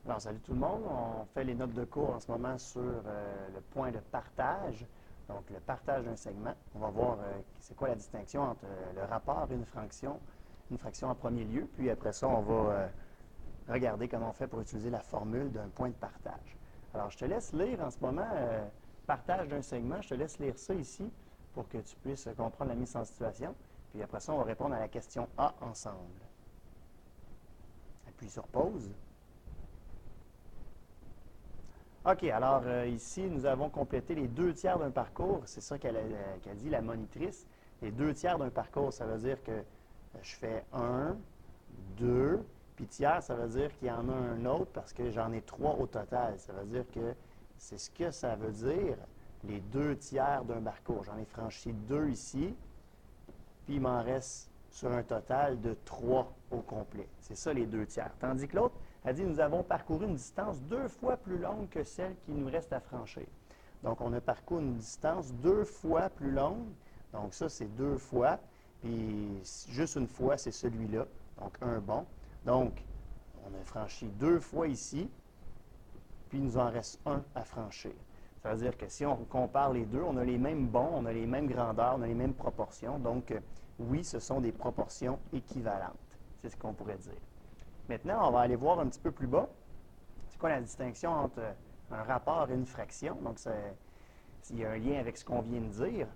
Alors, salut tout le monde. On fait les notes de cours en ce moment sur le point de partage. Donc, le partage d'un segment. On va voir c'est quoi la distinction entre le rapport et une fraction en premier lieu. Puis après ça, on va regarder comment on fait pour utiliser la formule d'un point de partage. Alors, je te laisse lire en ce moment partage d'un segment. Je te laisse lire ça ici pour que tu puisses comprendre la mise en situation. Puis après ça, on va répondre à la question A ensemble. Appuie sur pause. OK, alors ici, nous avons complété les 2 tiers d'un parcours. C'est ça qu'elle dit, la monitrice. Les 2 tiers d'un parcours, ça veut dire que je fais 1, 2, puis tiers, ça veut dire qu'il y en a un autre parce que j'en ai 3 au total. Ça veut dire que c'est ce que ça veut dire, les 2 tiers d'un parcours. J'en ai franchi 2 ici, puis il m'en reste sur un total de 3 au complet. C'est ça les 2 tiers. Tandis que l'autre, elle dit, nous avons parcouru une distance 2 fois plus longue que celle qui nous reste à franchir. Donc, on a parcouru une distance 2 fois plus longue. Donc, ça, c'est 2 fois. Puis, juste une fois, c'est celui-là. Donc, un bon. Donc, on a franchi 2 fois ici. Puis, il nous en reste un à franchir. Ça veut dire que si on compare les deux, on a les mêmes bons, on a les mêmes grandeurs, on a les mêmes proportions. Donc, oui, ce sont des proportions équivalentes. C'est ce qu'on pourrait dire. Maintenant, on va aller voir un petit peu plus bas. C'est quoi la distinction entre un rapport et une fraction? Donc, il y a un lien avec ce qu'on vient de dire.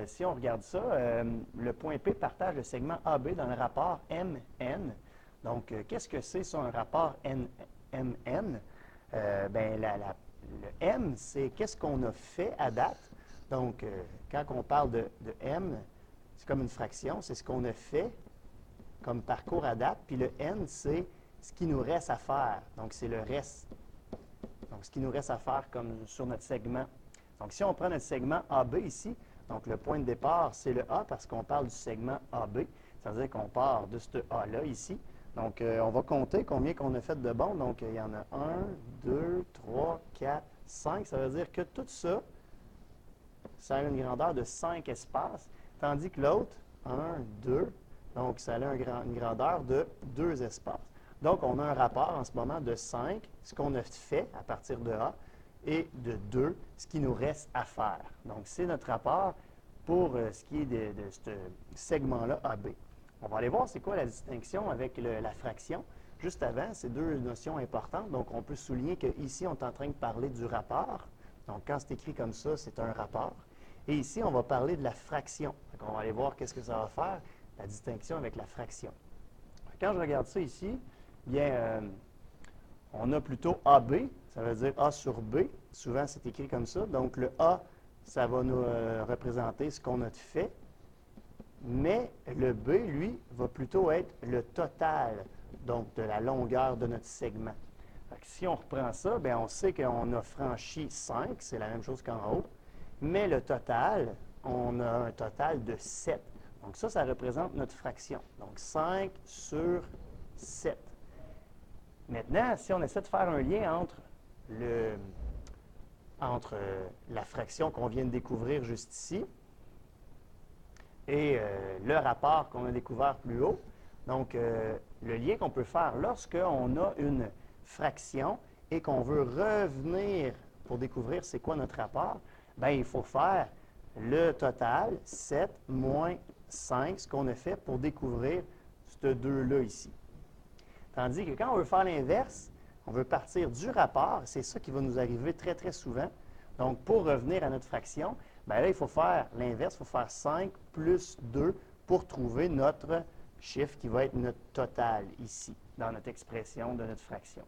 Si on regarde ça, le point P partage le segment AB dans le rapport MN. Donc, qu'est-ce que c'est ça, un rapport MN? Le M, c'est qu'est-ce qu'on a fait à date. Donc, quand on parle de M, c'est comme une fraction, c'est ce qu'on a fait comme parcours à date, puis le N, c'est ce qui nous reste à faire. Donc, c'est le reste. Donc, ce qui nous reste à faire comme sur notre segment. Donc, si on prend notre segment AB ici, donc le point de départ, c'est le A parce qu'on parle du segment AB. Ça veut dire qu'on part de ce A-là ici. Donc, on va compter combien qu'on a fait de bons. Donc, il y en a 1, 2, 3, 4, 5. Ça veut dire que tout ça, ça a une grandeur de 5 espaces, tandis que l'autre, 1, 2, donc ça a une grandeur de 2 espaces. Donc, on a un rapport en ce moment de 5, ce qu'on a fait à partir de A, et de 2, ce qui nous reste à faire. Donc, c'est notre rapport pour ce qui est de ce segment-là AB. On va aller voir c'est quoi la distinction avec la fraction. Juste avant, c'est deux notions importantes. Donc, on peut souligner qu'ici, on est en train de parler du rapport. Donc, quand c'est écrit comme ça, c'est un rapport. Et ici, on va parler de la fraction. Donc, on va aller voir qu'est-ce que ça va faire, la distinction avec la fraction. Quand je regarde ça ici, bien, on a plutôt AB, ça veut dire A sur B. Souvent, c'est écrit comme ça. Donc, le A, ça va nous représenter ce qu'on a fait. Mais le B, lui, va plutôt être le total, donc de la longueur de notre segment. Si on reprend ça, bien, on sait qu'on a franchi 5, c'est la même chose qu'en haut. Mais le total, on a un total de 7. Donc ça représente notre fraction. Donc 5 sur 7. Maintenant, si on essaie de faire un lien entre la fraction qu'on vient de découvrir juste ici et le rapport qu'on a découvert plus haut, donc le lien qu'on peut faire lorsqu'on a une fraction et qu'on veut revenir pour découvrir c'est quoi notre rapport, bien, il faut faire le total, 7 moins 5, ce qu'on a fait pour découvrir ce 2-là ici. Tandis que quand on veut faire l'inverse, on veut partir du rapport, c'est ça qui va nous arriver très, très souvent. Donc, pour revenir à notre fraction, bien là, il faut faire l'inverse, il faut faire 5 plus 2 pour trouver notre chiffre qui va être notre total ici, dans notre expression de notre fraction.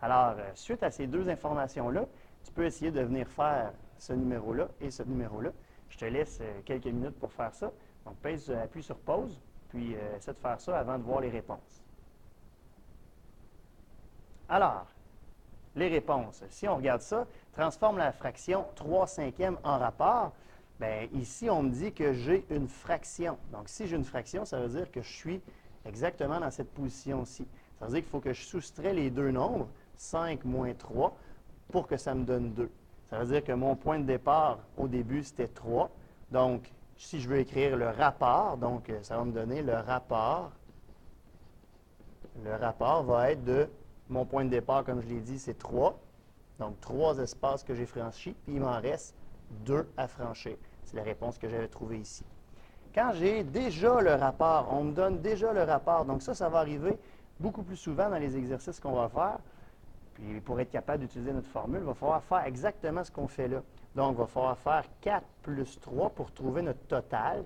Alors, suite à ces deux informations-là, tu peux essayer de venir faire ce numéro-là et ce numéro-là. Je te laisse quelques minutes pour faire ça. Donc, appuie sur pause, puis essaie de faire ça avant de voir les réponses. Alors, les réponses. Si on regarde ça, transforme la fraction 3/5 en rapport. Bien, ici, on me dit que j'ai une fraction. Donc, si j'ai une fraction, ça veut dire que je suis exactement dans cette position-ci. Ça veut dire qu'il faut que je soustrais les deux nombres, 5 moins 3, pour que ça me donne 2. Ça veut dire que mon point de départ, au début, c'était 3. Donc, si je veux écrire le rapport, ça va me donner le rapport. Le rapport va être de mon point de départ, comme je l'ai dit, c'est 3. Donc, 3 espaces que j'ai franchis, puis il m'en reste 2 à franchir. C'est la réponse que j'avais trouvée ici. Quand j'ai déjà le rapport, on me donne déjà le rapport. Donc, ça va arriver beaucoup plus souvent dans les exercices qu'on va faire. Puis, pour être capable d'utiliser notre formule, il va falloir faire exactement ce qu'on fait là. Donc, il va falloir faire 4 plus 3 pour trouver notre total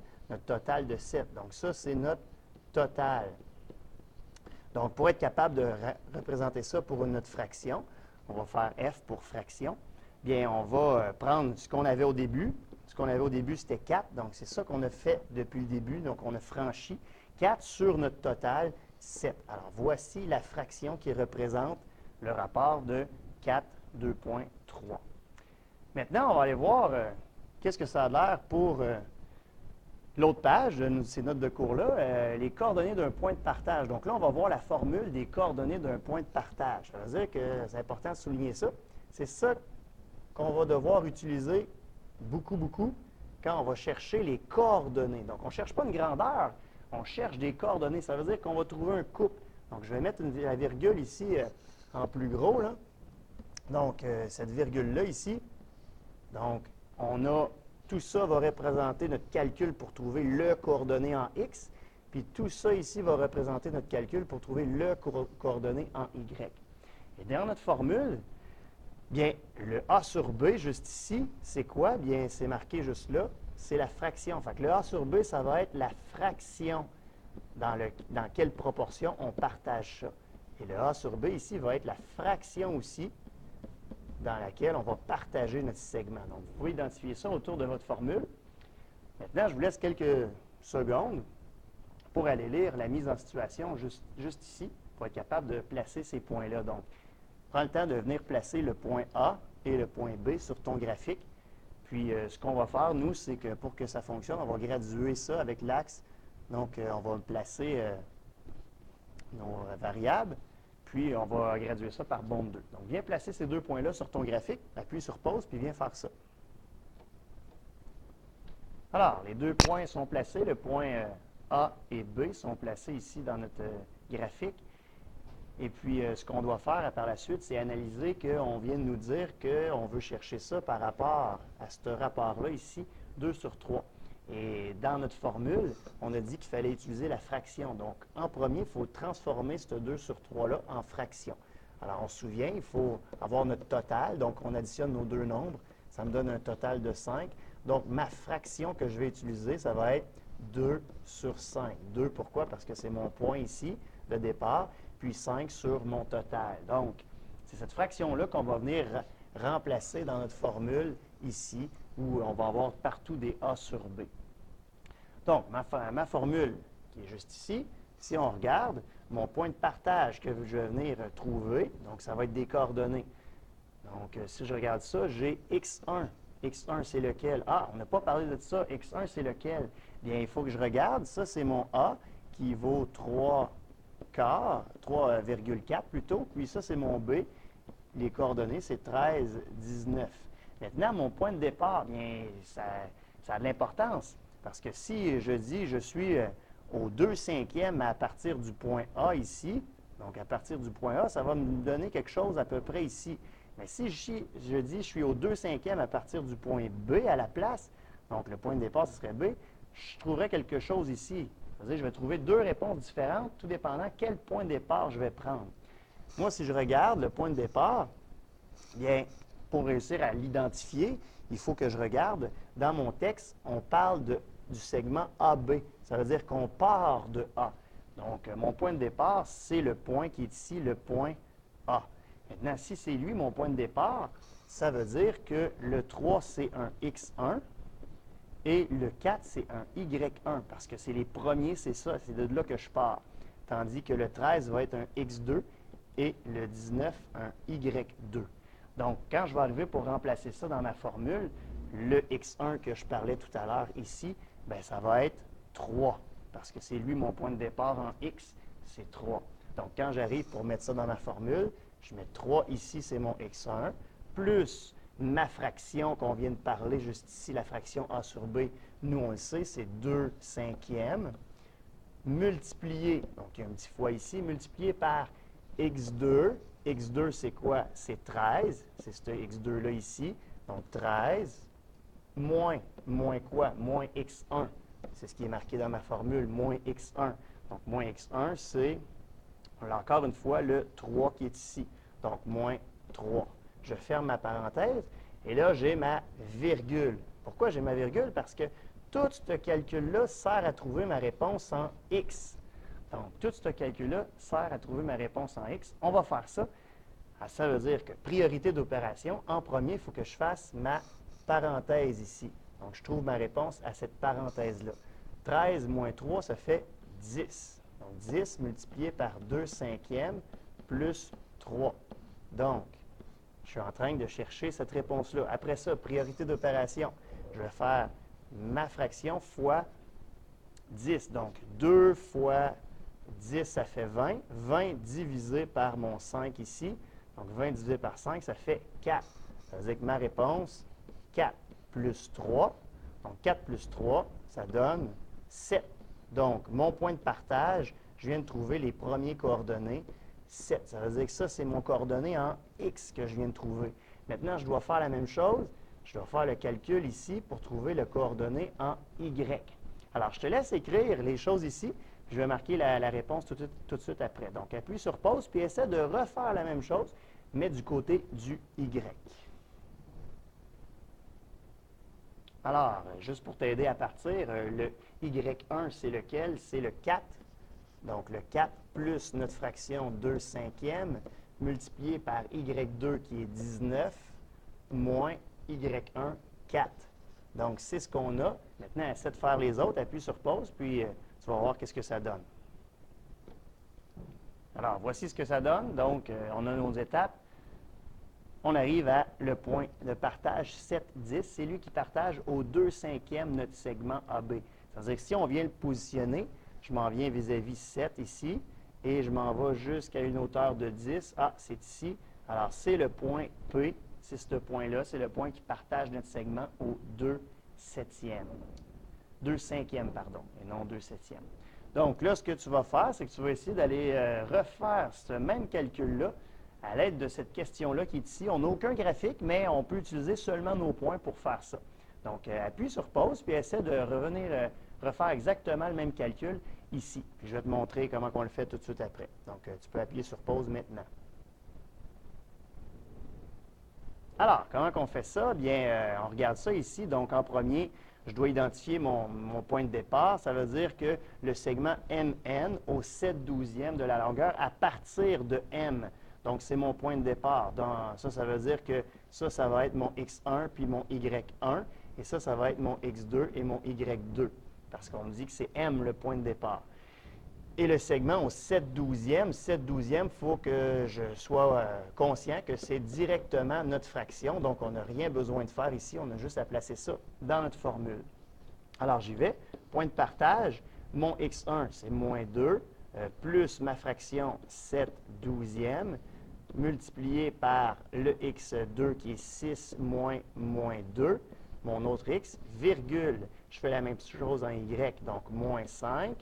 de 7. Donc, ça, c'est notre total. Donc, pour être capable de représenter ça pour notre fraction, on va faire f pour fraction. Bien, on va prendre ce qu'on avait au début. Ce qu'on avait au début, c'était 4. Donc, c'est ça qu'on a fait depuis le début. Donc, on a franchi 4 sur notre total, 7. Alors, voici la fraction qui représente le rapport de 4, 2.3. Maintenant, on va aller voir qu'est-ce que ça a l'air pour l'autre page de ces notes de cours-là, les coordonnées d'un point de partage. Donc là, on va voir la formule des coordonnées d'un point de partage. Ça veut dire que c'est important de souligner ça. C'est ça qu'on va devoir utiliser beaucoup quand on va chercher les coordonnées. Donc, on ne cherche pas une grandeur, on cherche des coordonnées. Ça veut dire qu'on va trouver un couple. Donc, je vais mettre la virgule ici en plus gros, là. Donc, cette virgule-là ici. Donc, on a, tout ça va représenter notre calcul pour trouver le coordonné en x. Puis tout ça ici va représenter notre calcul pour trouver le coordonné en y. Et dans notre formule, bien, le a sur b, juste ici, c'est quoi? Bien, c'est marqué juste là, c'est la fraction. Fait que le a sur b, ça va être la fraction dans quelle proportion on partage ça. Et le a sur b ici va être la fraction aussi dans laquelle on va partager notre segment. Donc, vous pouvez identifier ça autour de votre formule. Maintenant, je vous laisse quelques secondes pour aller lire la mise en situation juste ici, pour être capable de placer ces points-là. Donc, prends le temps de venir placer le point A et le point B sur ton graphique. Puis, ce qu'on va faire, nous, c'est que pour que ça fonctionne, on va graduer ça avec l'axe. Donc, on va placer nos variables. Puis, on va graduer ça par bombe 2. Donc, viens placer ces deux points-là sur ton graphique, appuie sur pause, puis viens faire ça. Alors, les deux points sont placés. Le point A et B sont placés ici dans notre graphique. Et puis, ce qu'on doit faire par la suite, c'est analyser qu'on vient de nous dire qu'on veut chercher ça par rapport à ce rapport-là ici, 2 sur 3. Et dans notre formule, on a dit qu'il fallait utiliser la fraction. Donc, en premier, il faut transformer ce 2 sur 3-là en fraction. Alors, on se souvient, il faut avoir notre total. Donc, on additionne nos deux nombres. Ça me donne un total de 5. Donc, ma fraction que je vais utiliser, ça va être 2 sur 5. 2, pourquoi? Parce que c'est mon point ici de départ, puis 5 sur mon total. Donc, c'est cette fraction-là qu'on va venir remplacer dans notre formule ici, où on va avoir partout des A sur B. Donc, ma formule qui est juste ici, si on regarde, mon point de partage que je vais venir trouver, donc ça va être des coordonnées. Donc, si je regarde ça, j'ai x1. x1, c'est lequel? Ah, on n'a pas parlé de ça. x1, c'est lequel? Bien, il faut que je regarde. Ça, c'est mon A qui vaut 3 quarts, 3,4 plutôt. Puis ça, c'est mon B. Les coordonnées, c'est 13, 19. Maintenant, mon point de départ, bien, ça a de l'importance. Parce que si je dis je suis au 2/5e à partir du point A ici, donc à partir du point A, ça va me donner quelque chose à peu près ici. Mais si je dis je suis au 2/5e à partir du point B à la place, donc le point de départ, ce serait B, je trouverais quelque chose ici. C'est-à-dire, je vais trouver deux réponses différentes, tout dépendant quel point de départ je vais prendre. Moi, si je regarde le point de départ, bien, pour réussir à l'identifier, il faut que je regarde. Dans mon texte, on parle du segment AB. Ça veut dire qu'on part de A. Donc, mon point de départ, c'est le point qui est ici, le point A. Maintenant, si c'est lui, mon point de départ, ça veut dire que le 3, c'est un X1 et le 4, c'est un Y1 parce que c'est les premiers, c'est ça, c'est de là que je pars. Tandis que le 13 va être un X2 et le 19, un Y2. Donc, quand je vais arriver pour remplacer ça dans ma formule, le X1 que je parlais tout à l'heure ici, bien, ça va être 3 parce que c'est lui mon point de départ en X, c'est 3. Donc, quand j'arrive pour mettre ça dans ma formule, je mets 3 ici, c'est mon X1, plus ma fraction qu'on vient de parler juste ici, la fraction A sur B, nous on le sait, c'est 2/5e, multiplié, donc il y a un petit fois ici, multiplié par X2 x2, c'est quoi? C'est 13. C'est ce x2-là ici. Donc, 13 moins quoi? Moins x1. C'est ce qui est marqué dans ma formule, moins x1. Donc, moins x1, c'est, encore une fois, le 3 qui est ici. Donc, moins 3. Je ferme ma parenthèse et là, j'ai ma virgule. Pourquoi j'ai ma virgule? Parce que tout ce calcul-là sert à trouver ma réponse en x. Donc, tout ce calcul-là sert à trouver ma réponse en x. On va faire ça. Alors, ça veut dire que priorité d'opération, en premier, il faut que je fasse ma parenthèse ici. Donc, je trouve ma réponse à cette parenthèse-là. 13 moins 3, ça fait 10. Donc, 10 multiplié par 2 cinquièmes plus 3. Donc, je suis en train de chercher cette réponse-là. Après ça, priorité d'opération. Je vais faire ma fraction fois 10. Donc, 2 fois 10, ça fait 20. 20 divisé par mon 5 ici. Donc, 20 divisé par 5, ça fait 4. Ça veut dire que ma réponse, 4 plus 3. Donc, 4 plus 3, ça donne 7. Donc, mon point de partage, je viens de trouver les premiers coordonnées, 7. Ça veut dire que ça, c'est mon coordonnée en x que je viens de trouver. Maintenant, je dois faire la même chose. Je dois faire le calcul ici pour trouver le coordonnée en y. Alors, je te laisse écrire les choses ici. Je vais marquer la réponse tout de suite après. Donc, appuie sur pause, puis essaie de refaire la même chose, mais du côté du y. Alors, juste pour t'aider à partir, le y1, c'est lequel? C'est le 4. Donc, le 4 plus notre fraction 2 cinquièmes multiplié par y2 qui est 19 moins y1, 4. Donc, c'est ce qu'on a. Maintenant, essaie de faire les autres. Appuie sur pause, puis tu vas voir qu'est-ce que ça donne. Alors, voici ce que ça donne. Donc, on a nos étapes. On arrive à le point de partage 7, 10. C'est lui qui partage au 2 cinquièmes notre segment AB. C'est-à-dire que si on vient le positionner, je m'en viens vis-à-vis 7 ici, et je m'en vais jusqu'à une hauteur de 10. Ah, c'est ici. Alors, c'est le point P. C'est ce point-là. C'est le point qui partage notre segment au 2 septièmes. 2 cinquièmes, pardon, et non 2 septièmes. Donc, là, ce que tu vas faire, c'est que tu vas essayer d'aller refaire ce même calcul-là à l'aide de cette question-là qui est ici. On n'a aucun graphique, mais on peut utiliser seulement nos points pour faire ça. Donc, appuie sur pause, puis essaie de revenir refaire exactement le même calcul ici. Puis, je vais te montrer comment on le fait tout de suite après. Donc, tu peux appuyer sur pause maintenant. Alors, comment on fait ça? Bien, on regarde ça ici. Donc, en premier, je dois identifier mon point de départ. Ça veut dire que le segment MN au 7/12e de la longueur à partir de M. Donc, c'est mon point de départ. Donc, ça veut dire que ça va être mon X1 puis mon Y1. Et ça va être mon X2 et mon Y2. Parce qu'on me dit que c'est M le point de départ. Et le segment au 7/12e, 7/12e, il faut que je sois conscient que c'est directement notre fraction. Donc, on n'a rien besoin de faire ici. On a juste à placer ça dans notre formule. Alors, j'y vais. Point de partage, mon X1, c'est moins 2, plus ma fraction 7/12e, multiplié par le X2 qui est 6 moins 2, mon autre X, virgule, je fais la même chose en Y, donc moins 5,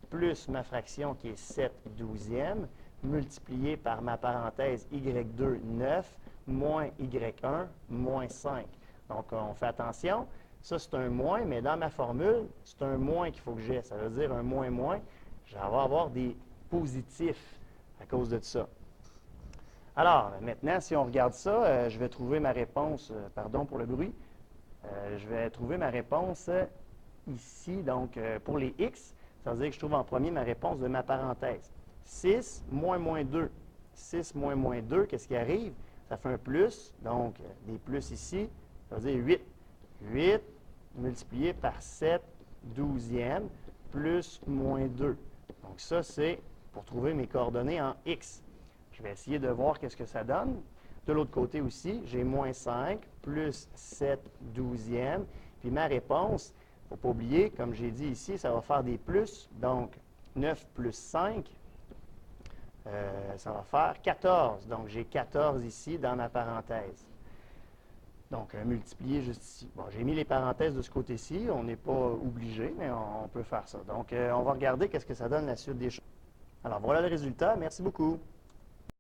plus ma fraction qui est 7/12e, multiplié par ma parenthèse y2, 9, moins y1, moins 5. Donc, on fait attention. Ça, c'est un moins, mais dans ma formule, c'est un moins qu'il faut que j'ai. Ça veut dire un moins, je vais avoir des positifs à cause de ça. Alors, maintenant, si on regarde ça, je vais trouver ma réponse, pardon pour le bruit, je vais trouver ma réponse ici, donc pour les x, ça veut dire que je trouve en premier ma réponse de ma parenthèse. 6 moins 2. 6 moins 2, qu'est-ce qui arrive? Ça fait un plus, donc des plus ici, ça veut dire 8. 8 multiplié par 7/12e plus moins 2. Donc ça, c'est pour trouver mes coordonnées en x. Je vais essayer de voir qu'est-ce que ça donne. De l'autre côté aussi, j'ai moins 5 plus 7/12e. Puis ma réponse, il ne faut pas oublier, comme j'ai dit ici, ça va faire des plus. Donc, 9 plus 5, ça va faire 14. Donc, j'ai 14 ici dans ma parenthèse. Donc, multiplier juste ici. Bon, j'ai mis les parenthèses de ce côté-ci. On n'est pas obligé, mais on peut faire ça. Donc, on va regarder qu'est-ce que ça donne la suite des choses. Alors, voilà le résultat. Merci beaucoup.